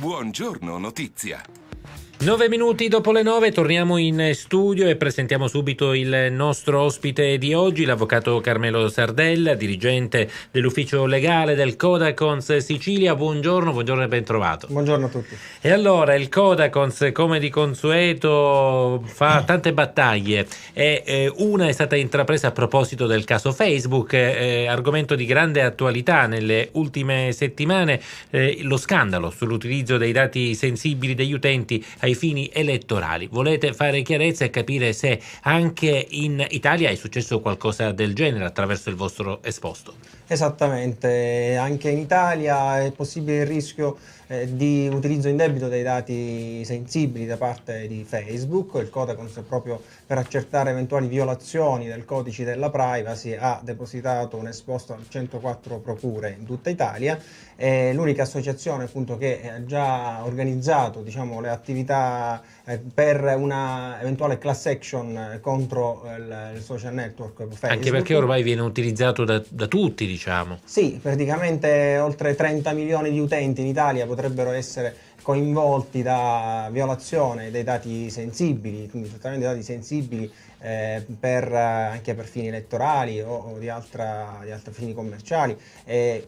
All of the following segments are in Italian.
Buongiorno notizia. 9 minuti dopo le 9 torniamo in studio e presentiamo subito il nostro ospite di oggi, l'avvocato Carmelo Sardella, dirigente dell'ufficio legale del Codacons Sicilia. Buongiorno e ben trovato. Buongiorno a tutti. E allora il Codacons, come di consueto, fa tante battaglie e una è stata intrapresa a proposito del caso Facebook, argomento di grande attualità nelle ultime settimane, lo scandalo sull'utilizzo dei dati sensibili degli utenti ai fini elettorali. Volete fare chiarezza e capire se anche in Italia è successo qualcosa del genere attraverso il vostro esposto? Esattamente, anche in Italia è possibile il rischio di utilizzo indebito dei dati sensibili da parte di Facebook. Il Codacons, proprio per accertare eventuali violazioni del codice della privacy, ha depositato un esposto a 104 procure in tutta Italia. È l'unica associazione appunto che ha già organizzato, le attività per una eventuale class action contro il social network Facebook. Anche perché ormai viene utilizzato da tutti, diciamo. Sì, praticamente oltre 30 milioni di utenti in Italia potrebbero essere coinvolti da violazione dei dati sensibili, quindi trattamento dei dati sensibili anche per fini elettorali o di altri fini commerciali,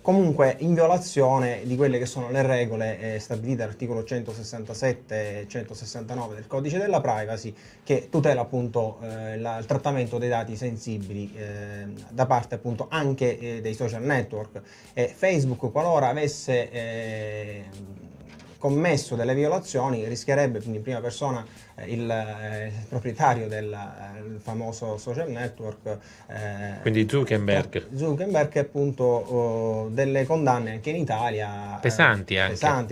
comunque in violazione di quelle che sono le regole stabilite dall'articolo 167 e 169 del codice della privacy, che tutela appunto il trattamento dei dati sensibili da parte appunto anche dei social network. Facebook, qualora avesse commesso delle violazioni, rischierebbe, quindi in prima persona, il proprietario del famoso social network, quindi Zuckerberg, appunto, delle condanne anche in Italia pesanti,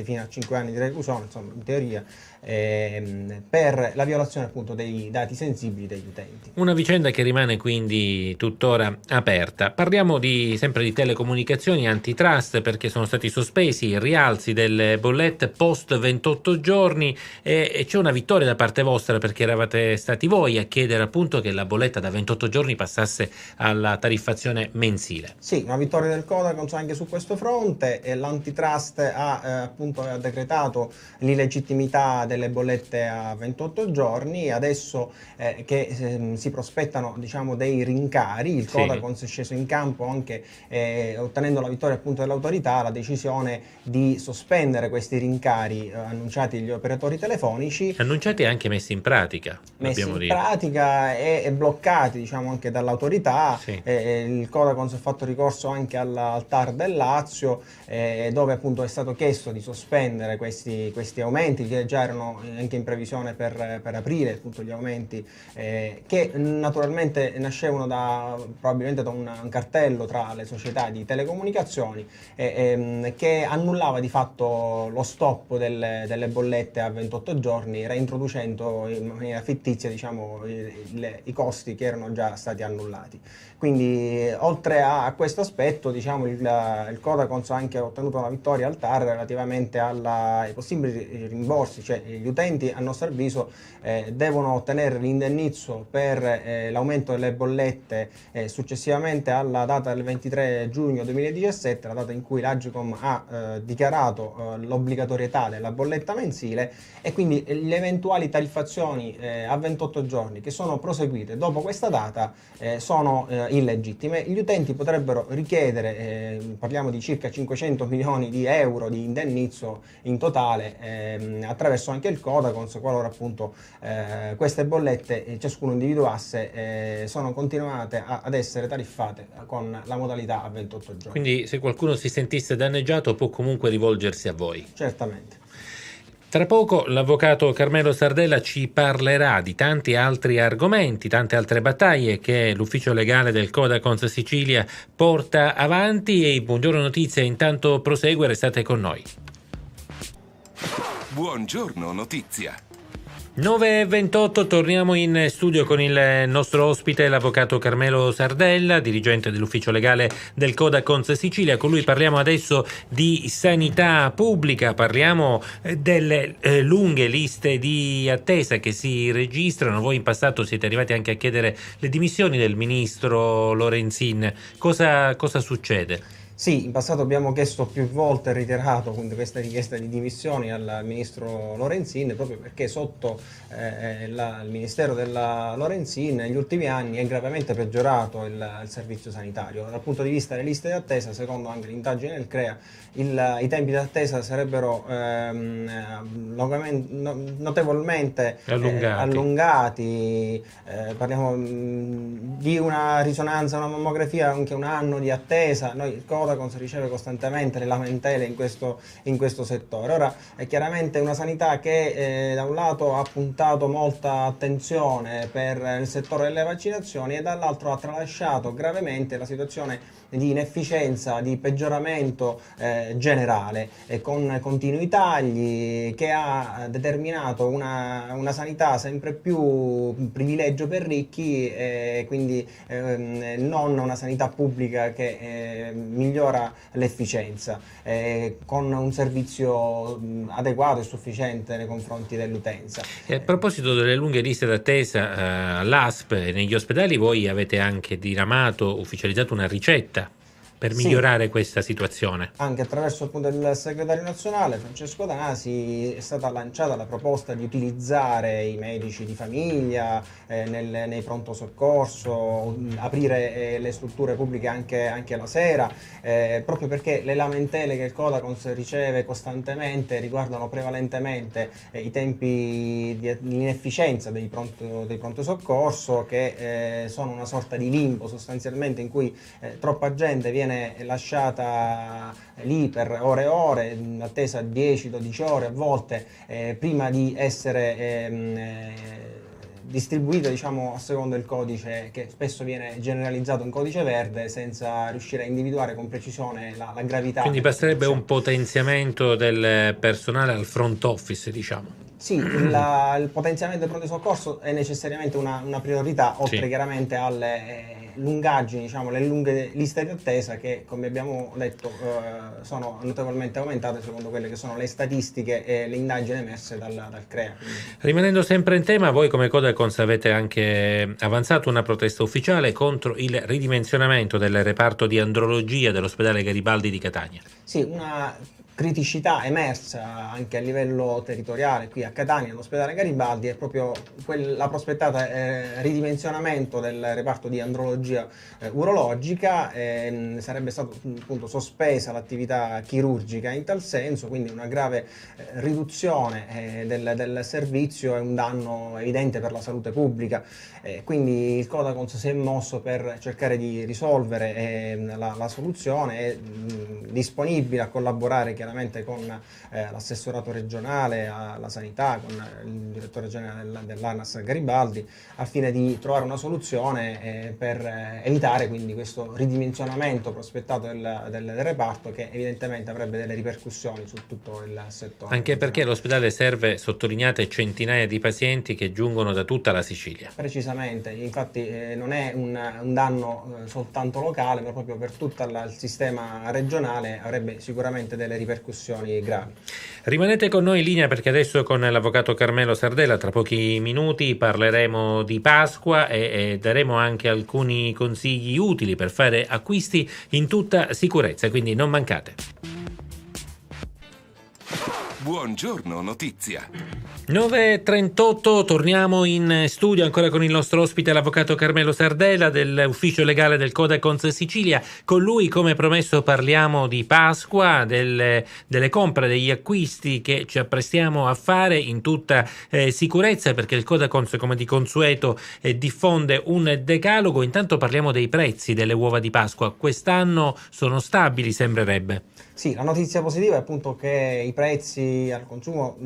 fino a 5 anni di reclusione, insomma, in teoria, per la violazione appunto dei dati sensibili degli utenti. Una vicenda che rimane quindi tuttora aperta. Parliamo sempre di telecomunicazioni, antitrust, perché sono stati sospesi i rialzi delle bollette post 28 giorni e c'è una vittoria da parte vostra, perché eravate stati voi a chiedere appunto che la bolletta da 28 giorni passasse alla tariffazione mensile. Sì, una vittoria del Codacons anche su questo fronte, e l'antitrust ha decretato l'illegittimità delle bollette a 28 giorni. Adesso che si prospettano dei rincari, il Codacons è sceso in campo anche ottenendo la vittoria appunto dell'autorità, la decisione di sospendere questi rincari annunciati agli operatori telefonici. Annunciati e anche messi in pratica. Pratica e bloccati anche dall'autorità. Il Codacons ha fatto ricorso anche al TAR del Lazio, dove appunto è stato chiesto di sospendere questi aumenti che già erano anche in previsione per aprile, appunto gli aumenti che naturalmente nascevano probabilmente da un cartello tra le società di telecomunicazioni che annullava di fatto lo stop delle bollette a 28 giorni, reintroducendo in maniera fittizia i costi che erano già stati annullati. Quindi oltre a questo aspetto il Codacons ha anche ottenuto una vittoria al TAR relativamente ai possibili rimborsi, cioè gli utenti a nostro avviso devono ottenere l'indennizzo per l'aumento delle bollette successivamente alla data del 23 giugno 2017, la data in cui l'Agcom ha dichiarato l'obbligatorietà della bolletta mensile, e quindi le eventuali tariffazioni a 28 giorni che sono proseguite dopo questa data sono illegittime. Gli utenti potrebbero richiedere, parliamo di circa 500 milioni di euro di indennizzo in totale attraverso anche il Codacons, qualora appunto queste bollette, ciascuno individuasse, sono continuate ad essere tariffate con la modalità a 28 giorni. Quindi se qualcuno si sentisse danneggiato può comunque rivolgersi a voi. Certamente. Tra poco l'avvocato Carmelo Sardella ci parlerà di tanti altri argomenti, tante altre battaglie che l'ufficio legale del Codacons Sicilia porta avanti, e il Buongiorno Notizia intanto prosegue, restate con noi. Buongiorno Notizia. 9:28, torniamo in studio con il nostro ospite, l'avvocato Carmelo Sardella, dirigente dell'ufficio legale del Codacons Sicilia. Con lui parliamo adesso di sanità pubblica, parliamo delle lunghe liste di attesa che si registrano. Voi in passato siete arrivati anche a chiedere le dimissioni del ministro Lorenzin. Cosa succede? Sì, in passato abbiamo chiesto più volte e reiterato quindi questa richiesta di dimissioni al ministro Lorenzin, proprio perché sotto il ministero della Lorenzin negli ultimi anni è gravemente peggiorato il servizio sanitario. Dal punto di vista delle liste di attesa, secondo anche l'indagine del CREA, i tempi di attesa sarebbero notevolmente allungati. Parliamo di una risonanza, una mammografia, anche un anno di attesa. Noi il Codacons riceve costantemente le lamentele in questo settore. Ora è chiaramente una sanità che da un lato ha puntato molta attenzione per il settore delle vaccinazioni e dall'altro ha tralasciato gravemente la situazione di inefficienza, di peggioramento generale, con continui tagli, che ha determinato una sanità sempre più privilegio per ricchi, e quindi non una sanità pubblica che migliora l'efficienza, con un servizio adeguato e sufficiente nei confronti dell'utenza. E a proposito delle lunghe liste d'attesa, all'ASP e negli ospedali voi avete anche diramato, ufficializzato una ricetta per migliorare questa situazione. Anche attraverso appunto il segretario nazionale Francesco Danasi è stata lanciata la proposta di utilizzare i medici di famiglia nei pronto soccorso, aprire le strutture pubbliche anche la sera, proprio perché le lamentele che il Codacons riceve costantemente riguardano prevalentemente i tempi di inefficienza dei pronto soccorso, che sono una sorta di limbo sostanzialmente, in cui troppa gente viene lasciata lì per ore e ore, in attesa 10-12 ore a volte, prima di essere distribuita, diciamo, a secondo il codice, che spesso viene generalizzato in codice verde, senza riuscire a individuare con precisione la gravità. Quindi basterebbe un potenziamento del personale al front office, diciamo. Sì, il potenziamento del pronto soccorso è necessariamente una priorità, oltre chiaramente alle lungaggini, diciamo, le lunghe liste di attesa che, come abbiamo detto, sono notevolmente aumentate secondo quelle che sono le statistiche e le indagini emerse dal CREA. Rimanendo sempre in tema, voi come Codacons avete anche avanzato una protesta ufficiale contro il ridimensionamento del reparto di andrologia dell'ospedale Garibaldi di Catania. Sì, una criticità emersa anche a livello territoriale qui a Catania, all'ospedale Garibaldi, è proprio la prospettata ridimensionamento del reparto di andrologia urologica. Sarebbe stata appunto sospesa l'attività chirurgica in tal senso, quindi una grave riduzione del servizio e un danno evidente per la salute pubblica. Quindi il Codacons si è mosso per cercare di risolvere la soluzione, è disponibile a collaborare chiaramente con l'assessorato regionale alla sanità, con il direttore generale dell'ANAS Garibaldi, al fine di trovare una soluzione per evitare quindi questo ridimensionamento prospettato del reparto, che evidentemente avrebbe delle ripercussioni su tutto il settore. Anche perché l'ospedale serve, sottolineate, centinaia di pazienti che giungono da tutta la Sicilia. Precisamente, infatti non è un danno soltanto locale, ma proprio per tutto il sistema regionale avrebbe sicuramente delle ripercussioni gravi. Rimanete con noi in linea, perché adesso con l'avvocato Carmelo Sardella tra pochi minuti parleremo di Pasqua e daremo anche alcuni consigli utili per fare acquisti in tutta sicurezza, quindi non mancate. Buongiorno notizia. 9:38, torniamo in studio ancora con il nostro ospite, l'avvocato Carmelo Sardella dell'ufficio legale del Codacons Sicilia. Con lui, come promesso, parliamo di Pasqua, delle compre, degli acquisti che ci apprestiamo a fare in tutta sicurezza, perché il Codacons, come di consueto, diffonde un decalogo. Intanto parliamo dei prezzi delle uova di Pasqua. Quest'anno sono stabili, sembrerebbe. Sì, la notizia positiva è appunto che i prezzi al consumo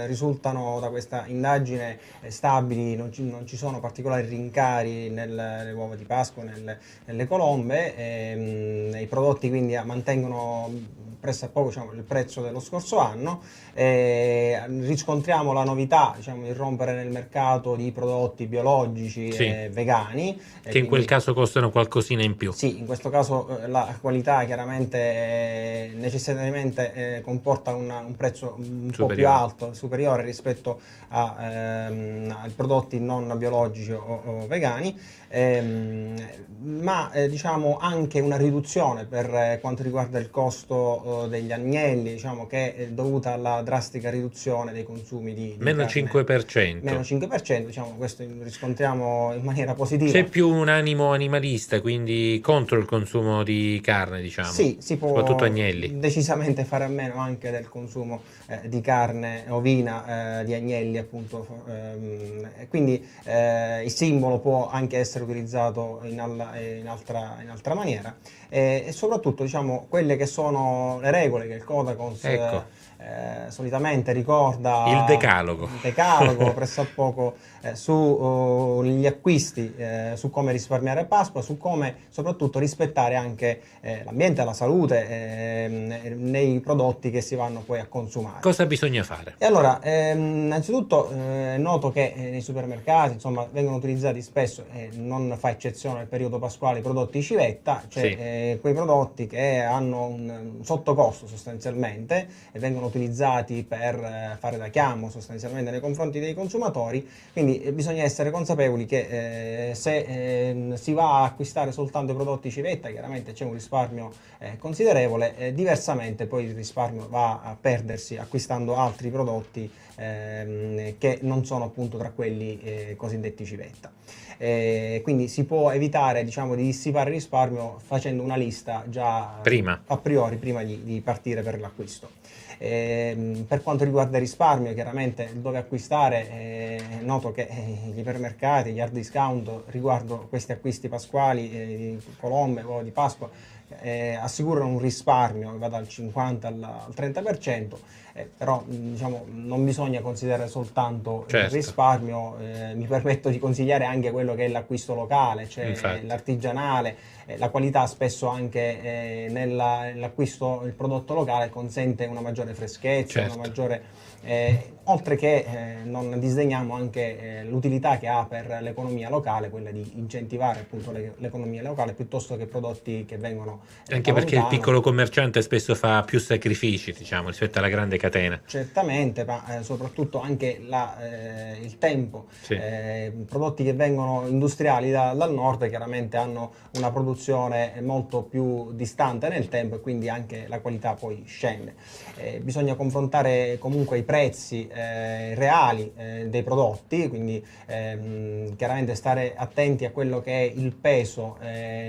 risultano da questa indagine stabili, non ci sono particolari rincari nelle uova di Pasqua, nelle colombe, i prodotti quindi mantengono pressappoco diciamo, il prezzo dello scorso anno. Riscontriamo la novità, diciamo, di rompere nel mercato di prodotti biologici e vegani. Che in quel caso costano qualcosina in più. Sì, in questo caso la qualità chiaramente necessariamente comporta un prezzo un po' più alto, superiore rispetto ai prodotti non biologici o vegani, ma diciamo anche una riduzione per quanto riguarda il costo degli agnelli, diciamo che è dovuta alla drastica riduzione dei consumi di meno carne. 5%. Meno 5%, diciamo, questo riscontriamo in maniera positiva. C'è più un animo animalista, quindi contro il consumo di carne, diciamo. Sì, si può soprattutto agnelli. decisamente fare a meno anche del consumo di carne ovina, di agnelli appunto, quindi il simbolo può anche essere utilizzato in altra maniera, e soprattutto diciamo quelle che sono le regole che il Codacons solitamente ricorda, il decalogo pressappoco sugli acquisti, su come risparmiare a Pasqua, su come soprattutto rispettare anche l'ambiente e la salute nei prodotti che si vanno poi a consumare. Cosa bisogna fare? E allora, innanzitutto è noto che nei supermercati insomma, vengono utilizzati spesso, non fa eccezione nel periodo pasquale, i prodotti civetta, cioè quei prodotti che hanno un sottocosto sostanzialmente e vengono utilizzati per fare da chiamo sostanzialmente nei confronti dei consumatori, quindi bisogna essere consapevoli che se si va a acquistare soltanto i prodotti civetta chiaramente c'è un risparmio considerevole, diversamente poi il risparmio va a perdersi acquistando altri prodotti che non sono appunto tra quelli cosiddetti civetta. Quindi si può evitare diciamo, di dissipare risparmio facendo una lista già a priori prima di partire per l'acquisto. Per quanto riguarda il risparmio, chiaramente dove acquistare, è noto che gli ipermercati, gli hard discount riguardo questi acquisti pasquali di colombe o di Pasqua assicurano un risparmio che va dal 50 al 30%, però diciamo, non bisogna considerare soltanto il risparmio, mi permetto di consigliare anche quello che è l'acquisto locale, cioè l'artigianale, la qualità spesso anche nell'acquisto del prodotto locale consente una maggiore freschezza, una maggiore, oltre che non disdegniamo anche l'utilità che ha per l'economia locale, quella di incentivare appunto l'economia locale piuttosto che prodotti che vengono anche perché il piccolo commerciante spesso fa più sacrifici diciamo rispetto alla grande catena. Certamente, ma soprattutto anche il tempo, prodotti che vengono industriali dal nord chiaramente hanno una produzione molto più distante nel tempo e quindi anche la qualità poi scende. Bisogna confrontare comunque i prezzi reali dei prodotti, quindi chiaramente stare attenti a quello che è il peso,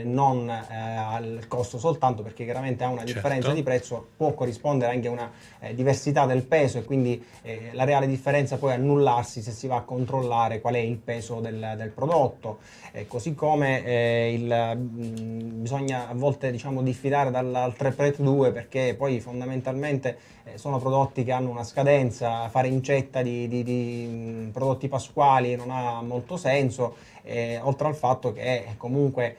non al costo soltanto, perché chiaramente a una differenza di prezzo può corrispondere anche una diversità del peso e quindi la reale differenza può annullarsi se si va a controllare qual è il peso del prodotto, così come bisogna a volte diciamo diffidare dal 3PRET2 perché poi fondamentalmente sono prodotti che hanno una scadenza, fare incetta di prodotti pasquali non ha molto senso, oltre al fatto che comunque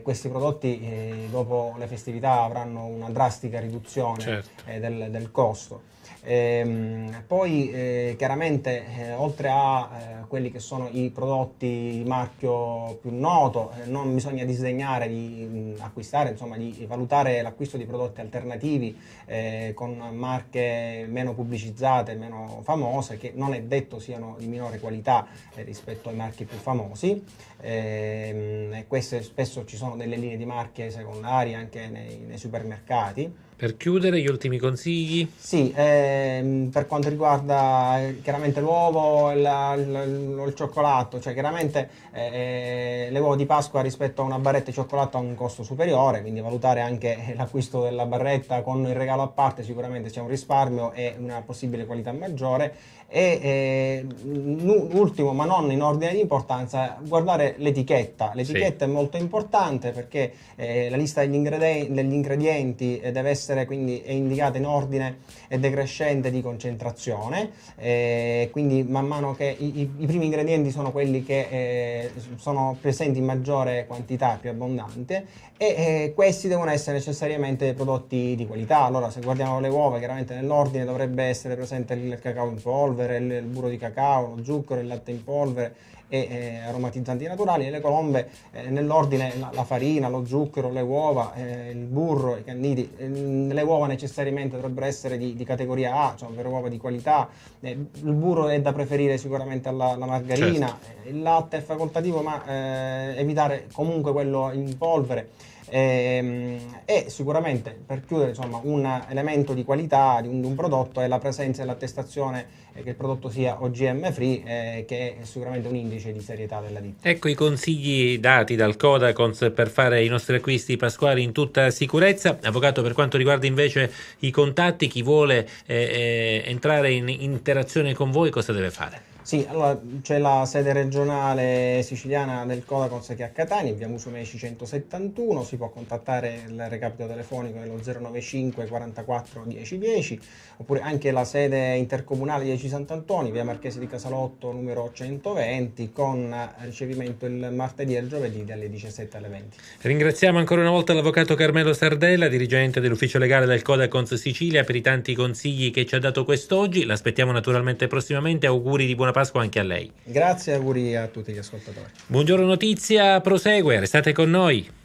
questi prodotti dopo le festività avranno una drastica riduzione del costo. Poi chiaramente oltre a quelli che sono i prodotti di marchio più noto, non bisogna disdegnare di acquistare, insomma di valutare l'acquisto di prodotti alternativi con marche meno pubblicizzate, meno famose, che non è detto siano di minore qualità rispetto ai marchi più famosi. Queste spesso ci sono delle linee di marche secondarie anche nei supermercati. Per chiudere, gli ultimi consigli? Sì, per quanto riguarda chiaramente l'uovo e il cioccolato, cioè chiaramente le uova di Pasqua rispetto a una barretta di cioccolato ha un costo superiore, quindi valutare anche l'acquisto della barretta con il regalo a parte, sicuramente c'è un risparmio e una possibile qualità maggiore. E ultimo, ma non in ordine di importanza, guardare l'etichetta. L'etichetta è molto importante perché la lista degli ingredienti deve essere essere, quindi è indicata in ordine decrescente di concentrazione, quindi man mano che i primi ingredienti sono quelli che sono presenti in maggiore quantità, più abbondante, e questi devono essere necessariamente prodotti di qualità. Allora, se guardiamo le uova, chiaramente nell'ordine dovrebbe essere presente il cacao in polvere, il burro di cacao, lo zucchero, il latte in polvere e aromatizzanti naturali. Nelle colombe nell'ordine la farina, lo zucchero, le uova, il burro, i canditi. Le uova necessariamente dovrebbero essere di categoria A, cioè per uova di qualità. Il burro è da preferire sicuramente alla margarina. Certo. Il latte è facoltativo, ma evitare comunque quello in polvere. E sicuramente, per chiudere, insomma, un elemento di qualità di un prodotto è la presenza e l'attestazione che il prodotto sia OGM free, che è sicuramente un indice di serietà della ditta. Ecco i consigli dati dal Codacons per fare i nostri acquisti pasquali in tutta sicurezza. Avvocato, per quanto riguarda invece i contatti, chi vuole entrare in interazione con voi, cosa deve fare? Sì, allora c'è la sede regionale siciliana del Codacons che è a Catania, in via Musumeci 171, si può contattare il recapito telefonico dello 095 44 10 10, oppure anche la sede intercomunale di Sant'Antonio, via Marchese di Casalotto numero 120, con ricevimento il martedì e il giovedì dalle 17 alle 20. Ringraziamo ancora una volta l'avvocato Carmelo Sardella, dirigente dell'ufficio legale del Codacons Sicilia, per i tanti consigli che ci ha dato quest'oggi. L'aspettiamo naturalmente prossimamente. Auguri di buona Pasqua anche a lei. Grazie e auguri a tutti gli ascoltatori. Buongiorno Notizia prosegue, restate con noi.